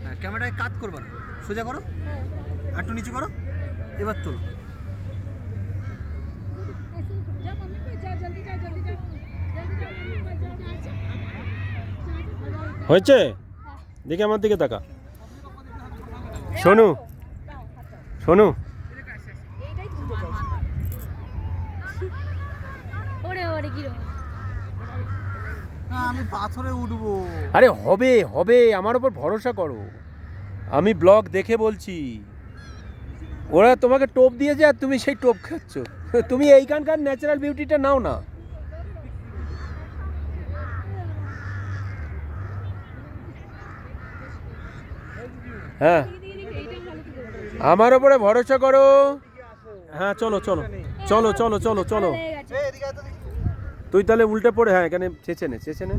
হ্যাঁ, ক্যামেরায় কাট করবা না, সোজা করো, একটু নিচু করো, এবার তোলো। হয়েছে? দেখি আমার দিকে তাকা। শোনু, শোনু, আমি পাথরে উঠবো। আরে হবে হবে, আমার উপর ভরসা করো, আমি ব্লগ দেখে বলছি। ওরা তোমাকে টোপ দিয়েছে আর তুমি সেই টোপ খাচ্ছ। তুমি এইখানকার ন্যাচারাল বিউটিটা নাও না। হ্যাঁ, আমার উপরে ভরসা করো। হ্যাঁ চলো চলো চলো চলো চলো চলো। তুই তাহলে উল্টে পড়ে, হ্যাঁ এখানে চেঁচে নে, চেঁচে নে।